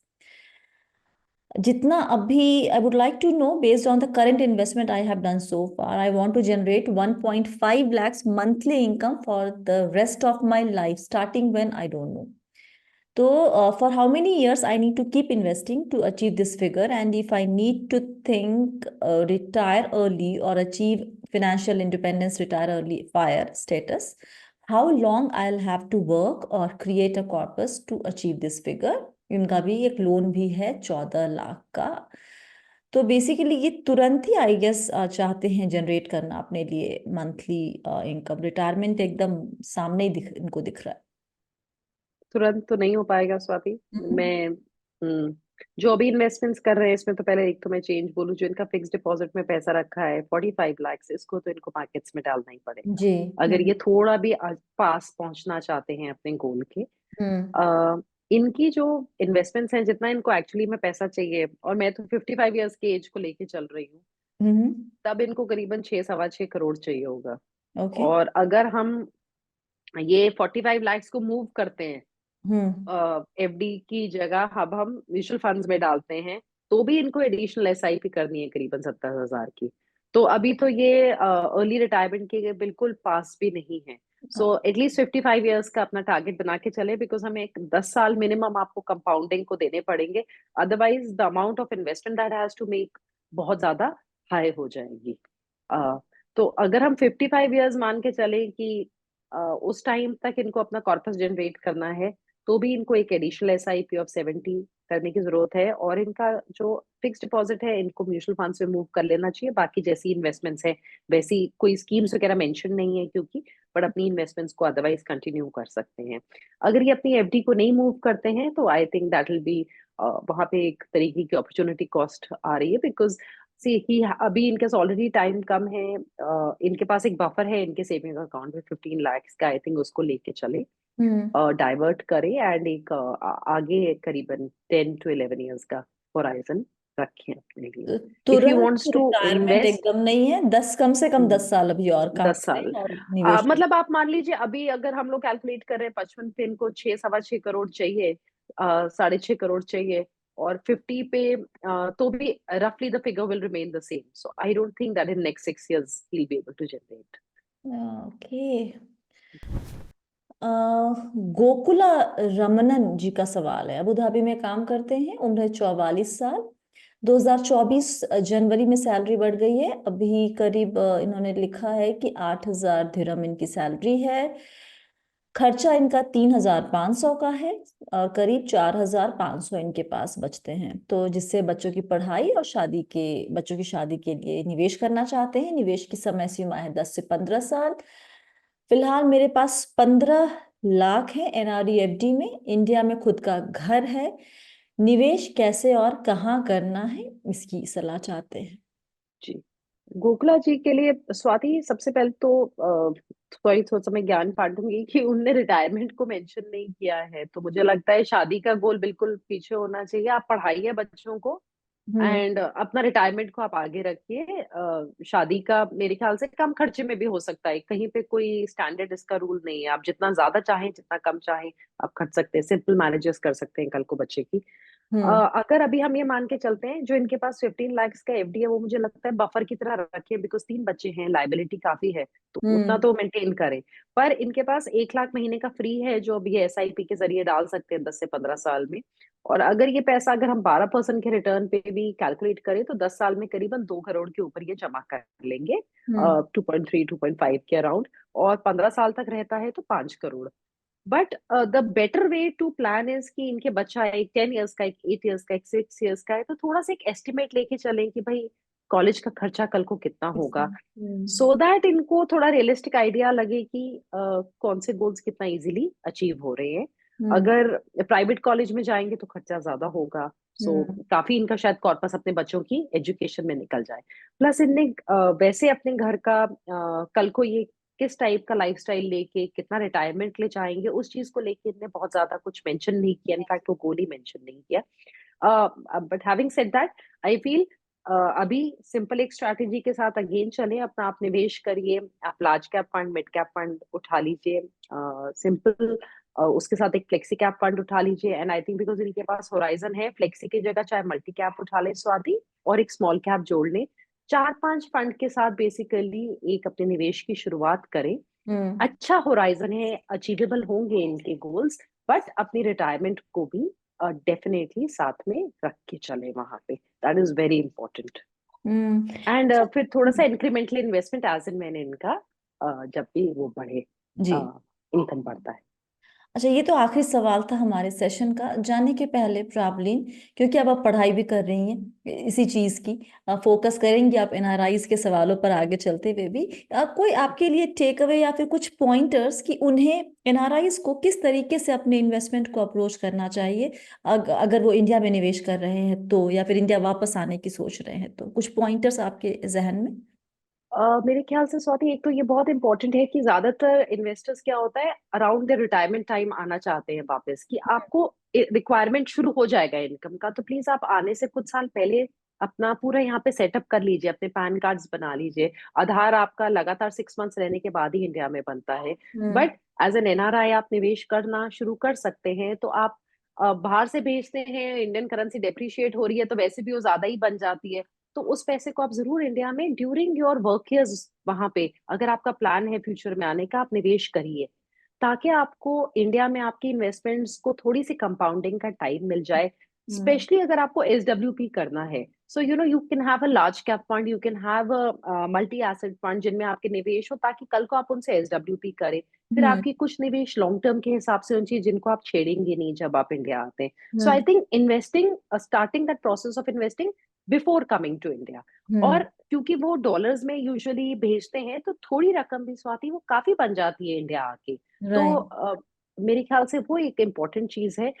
[SPEAKER 1] जितना अभी I would like to know based on the current investment I have done so far, I want to generate 1.5 lakhs monthly income for the rest of my life starting when I don't know. So, for how many years I need to keep investing to achieve this figure? And if I need to think retire early or achieve financial independence, retire early, fire status, how long I'll have to work or create a corpus to achieve this figure? इनका भी एक loan भी है 14 लाख का। तो basically ये तुरंत ही I guess चाहते हैं जनरेट करना अपने लिए मंथली इनकम, रिटायरमेंट एकदम सामने ही इनको दिख रहा
[SPEAKER 2] तुरंत तो नहीं हो पाएगा स्वाति।
[SPEAKER 1] है।
[SPEAKER 2] मैं जो अभी इन्वेस्टमेंट्स कर रहे हैं इसमें तो पहले एक तो मैं चेंज बोलूं, जो इनका फिक्स डिपॉजिट में पैसा रखा है 45 लाख, इसको तो इनको मार्केट्स में डालना ही पड़ेगा।
[SPEAKER 1] जी।
[SPEAKER 2] अगर ये थोड़ा भी पास पहुंचना चाहते हैं अपने गोल के।
[SPEAKER 1] हम्म।
[SPEAKER 2] इनकी जो इन्वेस्टमेंट्स हैं, जितना इनको एक्चुअली में पैसा चाहिए, और मैं तो 55 ईयर्स की एज को लेके चल रही हूँ,
[SPEAKER 1] हम्म।
[SPEAKER 2] तब इनको करीबन 6 सवा 6 करोड़ चाहिए होगा।
[SPEAKER 1] ओके।
[SPEAKER 2] और अगर हम ये 45 लाख को मूव करते हैं
[SPEAKER 1] हम्म।
[SPEAKER 2] एफडी की जगह, अब हम म्यूचुअल फंड्स में डालते हैं, तो भी इनको एडिशनल एसआईपी करनी है करीबन 70,000 की। तो अभी तो ये अर्ली रिटायरमेंट के बिल्कुल पास भी नहीं है। सो एटलीस्ट 55 ईयर्स का अपना टारगेट बना के चले, बिकॉज हमें एक 10 साल मिनिमम आपको कंपाउंडिंग को देने पड़ेंगे। Otherwise the amount of investment that has to make बहुत ज्यादा हाई हो जाएगी। अ, तो अगर हम 55 ईयर्स मान के चले कि उस टाइम तक इनको अपना कॉर्पस जनरेट करना है, तो भी इनको एक एडिशनल एसआईपी ऑफ 70 करने की जरूरत है। और इनका जो फिक्स डिपॉजिट है इनको म्यूचुअल फंड्स में मूव कर लेना चाहिए। बाकी जैसी इन्वेस्टमेंट्स है वैसी कोई स्कीम्स वगैरह मेंशन नहीं है, क्योंकि बट अपनी इन्वेस्टमेंट्स को अदरवाइज कंटिन्यू कर सकते हैं। अगर ये अपनी एफडी को नहीं मूव करते हैं तो I think that will be, वहां पे एक तरीके की अपॉर्चुनिटी कॉस्ट आ रही है। बिकॉज सी कि अभी इनके पास ऑलरेडी टाइम कम है। इनके पास एक बफर है इनके सेविंग अकाउंट में 15 लाख का, आई थिंक उसको लेके चले,
[SPEAKER 1] हम्म।
[SPEAKER 2] डाइवर्ट करे, एंड एक आगे करीबन 10 to 11 ईयर्स का होराइजन रखें अपने लिए।
[SPEAKER 1] तो
[SPEAKER 2] इफ यू
[SPEAKER 1] तुरंत
[SPEAKER 2] वांट्स टू
[SPEAKER 1] रिटायरमेंट
[SPEAKER 2] इन्वेस्ट
[SPEAKER 1] एकदम नहीं है, 10 कम से कम 10 साल अभी और काम
[SPEAKER 2] 10 साल,
[SPEAKER 1] करें और निवेश करें।
[SPEAKER 2] मतलब आप मान लीजिए अभी अगर हम लोग कैलकुलेट कर रहे हैं 55 पे इनको 6 सवा 6 करोड़ चाहिए, 6.5 करोड़ चाहिए, और 50 पे तो भी रफली the figure will remain the same. So I don't think that in next 6 years he will be able to generate.
[SPEAKER 1] Okay. Gokula Ramanan ji का सवाल है, अबू धाबी में काम करते हैं, उम्र है 44 साल। 2024 जनवरी में सैलरी बढ़ गई है, अभी करीब इन्होंने लिखा है कि 8,000 दिरहम इनकी सैलरी है। खर्चा इनका 3,500 का है और करीब 4,500 इनके पास बचते हैं, तो जिससे बच्चों की पढ़ाई और बच्चों की शादी के लिए निवेश करना चाहते हैं। निवेश की समय सीमा है 10 से 15 साल। फिलहाल मेरे पास 15 लाख है एनआरईएफडी में, इंडिया में खुद का घर है। निवेश कैसे और कहाँ करना है इसकी सलाह चाहते हैं।
[SPEAKER 2] जी, गोखला जी के लिए स्वाति, सबसे पहले तो थोड़ी थोड़ा सा मैं ज्ञान बांटूंगी कि उनने रिटायरमेंट को मेंशन नहीं किया है, तो मुझे लगता है शादी का गोल बिल्कुल पीछे होना चाहिए। आप पढ़ाइए बच्चों को,
[SPEAKER 1] हम्म।
[SPEAKER 2] एंड अपना रिटायरमेंट को आप आगे रखिए। शादी का मेरे ख्याल से कम खर्चे में भी हो सकता है, कहीं पे कोई स्टैंडर्ड इसका रूल नहीं है। आप जितना ज्यादा चाहें जितना कम चाहें आप खर्च सकते हैं, सिंपल मैरिजेस कर सकते हैं कल को बच्चे की।
[SPEAKER 1] हम्म।
[SPEAKER 2] अगर अभी हम ये मान के चलते हैं जो इनके पास 15 लाख का एफडी है, वो मुझे लगता है बफर की तरह रखे, बिकॉज 3 बच्चे हैं, लाइबिलिटी काफी है, तो उतना
[SPEAKER 1] हम्म।
[SPEAKER 2] तो मेंटेन करें। पर इनके पास 1 लाख महीने का फ्री है, जो अभी एसआईपी के जरिए डाल सकते हैं 10 से 15 साल में। और अगर ये पैसा अगर हम 12% के रिटर्न पे भी कैलकुलेट करें तो 10 साल में करीबन 2 करोड़ के ऊपर ये जमा कर लेंगे,
[SPEAKER 1] हम्म।
[SPEAKER 2] 2.3 2.5 के अराउंड। और 15 साल तक रहता है तो 5 crore. But the better way to plan is कि इनके बच्चा एक 10 ईयर्स का, एक 8 ईयर्स का, एक 6 ईयर्स का है, तो थोड़ा सा एक एस्टिमेट लेके चलें कि भाई कॉलेज का खर्चा कल को कितना होगा, सो दैट इनको थोड़ा रियलिस्टिक आइडिया लगे कि कौन से गोल्स कितना इजीली अचीव हो रहे हैं।
[SPEAKER 1] हम्म।
[SPEAKER 2] अगर प्राइवेट कॉलेज में जाएंगे तो खर्चा ज्यादा होगा, सो
[SPEAKER 1] हम्म।
[SPEAKER 2] काफी इनका शायद कॉर्पस अपने बच्चों की एजुकेशन में निकल जाए। प्लस इनने वैसे अपने घर का कल को ये किस टाइप का लाइफस्टाइल लेके कितना रिटायरमेंट ले जाएंगे, उस चीज को लेके इनने बहुत ज्यादा कुछ मेंशन नहीं किया, इनफैक्ट वो गोल ही मेंशन नहीं किया। But having said that, I feel अभी सिंपल एक स्ट्रैटेजी के साथ अगेन चले, अपना आप निवेश करिए। आप large cap fund, mid cap fund उठा लीजिए, सिंपल। उसके साथ एक फ्लेक्सी कैप फंड उठा लीजिए, एंड आई थिंक बिकॉज इनके पास होराइजन है, फ्लेक्सी की जगह चाहे मल्टी कैप उठा ले स्वाति, और एक स्मॉल कैप जोड़ ले। 4 5 फंड के साथ बेसिकली एक अपने निवेश की शुरुआत करें।
[SPEAKER 1] हम्म।
[SPEAKER 2] अच्छा होराइजन है, अचीवेबल होंगे इनके गोल्स, बट अपनी रिटायरमेंट को भी डेफिनेटली साथ में रख के चले वहां पे, that is very important.
[SPEAKER 1] Hmm.
[SPEAKER 2] And
[SPEAKER 1] अच्छा।
[SPEAKER 2] फिर थोड़ा सा इंक्रीमेंटल इन्वेस्टमेंट एज इन मैंने इनका जब भी वो बढ़े,
[SPEAKER 1] जी।
[SPEAKER 2] इनकम बढ़ता है।
[SPEAKER 1] अच्छा, ये तो आखिरी सवाल था हमारे सेशन का। जाने के पहले प्रावलीन, क्योंकि अब आप पढ़ाई भी कर रही हैं इसी चीज की, फोकस करेंगी आप एनआरआईज के सवालों पर आगे चलते हुए भी, कोई आपके लिए टेक अवे या फिर कुछ पॉइंटर्स कि उन्हें एनआरआईज को किस तरीके से अपने इन्वेस्टमेंट को अप्रोच करना चाहिए, अगर वो इंडिया में निवेश कर रहे हैं तो, या फिर इंडिया वापस आने की सोच रहे हैं तो, कुछ पॉइंटर्स आपके जहन में?
[SPEAKER 2] मेरे ख्याल से स्वाति, एक तो ये बहुत इंपॉर्टेंट है कि ज्यादातर इन्वेस्टर्स क्या होता है, अराउंड द रिटायरमेंट टाइम आना चाहते हैं वापस, कि आपको रिक्वायरमेंट शुरू हो जाएगा इनकम का, तो प्लीज आप आने से कुछ साल पहले अपना पूरा यहाँ पे सेटअप कर लीजिए, अपने पैन कार्ड्स बना लीजिए। आधार आपका लगातार 6 मंथ्स रहने के बाद ही इंडिया में बनता है।
[SPEAKER 1] हम्म।
[SPEAKER 2] बट एज एन एनआरआई आप निवेश करना शुरू कर सकते हैं। तो आप बाहर से भेजते हैं, इंडियन करेंसी डेप्रिशिएट हो रही है, तो वैसे भी वो ज्यादा ही बन जाती है। तो उस पैसे को आप जरूर इंडिया में ड्यूरिंग योर वर्क ईयर्स, वहां पे अगर आपका प्लान है फ्यूचर में आने का, आप निवेश करिए, ताकि आपको इंडिया में आपकी इन्वेस्टमेंट्स को थोड़ी सी कंपाउंडिंग का टाइम मिल जाए।
[SPEAKER 1] हम्म।
[SPEAKER 2] स्पेशली अगर आपको एसडब्ल्यूपी करना है, so you can have a large cap fund, you can have a multi asset fund जिनमें आपके निवेश हो, ताकि कल को आप उनसे एसडब्ल्यूपी करें। फिर
[SPEAKER 1] हम्म।
[SPEAKER 2] आपकी कुछ निवेश लॉन्ग टर्म के हिसाब से होनी चाहिए, जिनको आप छेड़ेंगे नहीं जब आप इंडिया आते हैं। So I
[SPEAKER 1] hmm.
[SPEAKER 2] Think investing, starting that process of investing before coming to India. और
[SPEAKER 1] हम्म।
[SPEAKER 2] क्योंकि वो डॉलर्स में यूजुअली भेजते हैं, तो थोड़ी रकम भी स्वाति वो काफी बन जाती है इंडिया आके। तो
[SPEAKER 1] राइट।
[SPEAKER 2] मेरे ख्याल से वो एक इम्पोर्टेंट चीज है।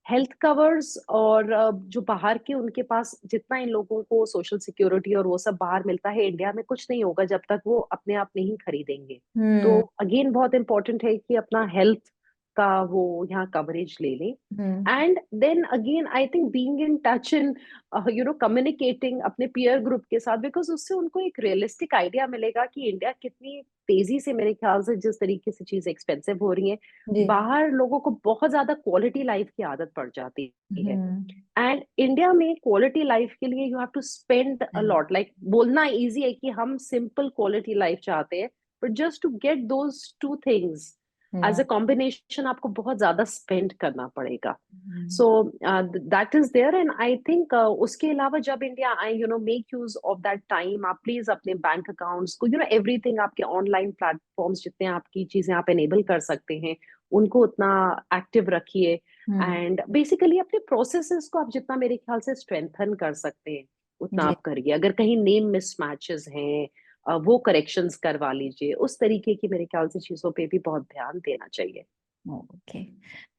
[SPEAKER 2] हेल्थ कवर्स और जो बाहर के, उनके पास जितना इन लोगों को सोशल सिक्योरिटी और वो सब बाहर मिलता है, इंडिया में कुछ नहीं होगा जब तक वो अपने आप नहीं खरीदेंगे। तो
[SPEAKER 1] हम्म।
[SPEAKER 2] अगेन बहुत इंपॉर्टेंट है कि अपना हेल्थ का वो यहाँ कवरेज ले लें।
[SPEAKER 1] Hmm.
[SPEAKER 2] And then again I think being in touch in communicating अपने पीयर ग्रुप के साथ, बिकॉज उससे उनको एक रियलिस्टिक आइडिया मिलेगा कि इंडिया कितनी तेजी से, मेरे ख्याल से जिस तरीके से चीजें एक्सपेंसिव हो रही हैं,
[SPEAKER 1] जी।
[SPEAKER 2] बाहर लोगों को बहुत ज्यादा क्वालिटी लाइफ की आदत पड़ जाती है।
[SPEAKER 1] हम्म।
[SPEAKER 2] एंड इंडिया में क्वालिटी लाइफ के लिए you have to spend a lot. Like बोलना इजी है कि हम सिंपल क्वालिटी लाइफ चाहते हैं, but just to get those two things as a
[SPEAKER 1] hmm.
[SPEAKER 2] Combination आपको बहुत ज्यादा स्पेंड करना पड़ेगा।
[SPEAKER 1] Hmm.
[SPEAKER 2] So that is there. And I think उसके अलावा जब इंडिया आए, make use of that time. आप प्लीज अपने बैंक अकाउंट्स को, एवरीथिंग आपके ऑनलाइन प्लेटफॉर्म्स, जितने आपकी चीजें आप एनेबल कर सकते हैं, उनको उतना एक्टिव रखिए।
[SPEAKER 1] हम्म।
[SPEAKER 2] एंड बेसिकली अपने प्रोसेसेस को आप जितना मेरे ख्याल से स्ट्रेंथन कर सकते हैं उतना
[SPEAKER 1] जी।
[SPEAKER 2] आप करिए। अगर कहीं नेम मिसमैचेस हैं, वो करेक्शंस करवा लीजिए। उस तरीके की मेरे ख्याल से चीजों पे भी बहुत ध्यान देना चाहिए।
[SPEAKER 1] Okay.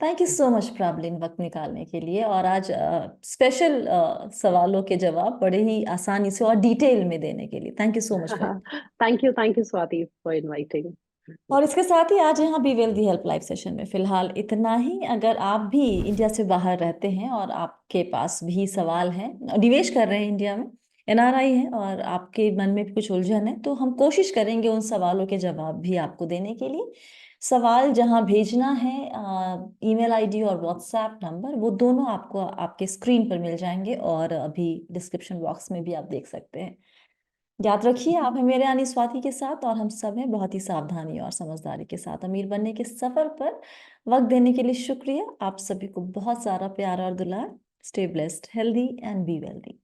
[SPEAKER 1] Thank you so much Pravleen, वक्त निकालने के लिए, और आज स्पेशल सवालों के जवाब बड़े ही आसानी से और डिटेल में देने के लिए thank you so much.
[SPEAKER 2] Thank you Swati for inviting.
[SPEAKER 1] और इसके साथ ही आज यहाँ be wealthy help live session में फिलहाल इतना ही। अगर आप भी इंडिया से बाहर रहते हैं और आपके पास भी सवाल हैं, निवेश कर रहे हैं इंडिया में, एनआरआई हैं, और आपके मन में भी कुछ उलझन है, तो हम कोशिश करेंगे उन सवालों के जवाब भी आपको देने के लिए। सवाल जहाँ भेजना है, ईमेल आईडी और व्हाट्सएप नंबर, वो दोनों आपको आपके स्क्रीन पर मिल जाएंगे, और अभी डिस्क्रिप्शन बॉक्स में भी आप देख सकते हैं। याद रखिए, आप हैं मेरे यानी स्वाति के साथ, और हम सब हैं बहुत ही सावधानी और समझदारी के साथ अमीर बनने के सफर पर। वक्त देने के लिए शुक्रिया। आप सभी को बहुत सारा प्यार और दुलार। Stay blessed, healthy and be wealthy.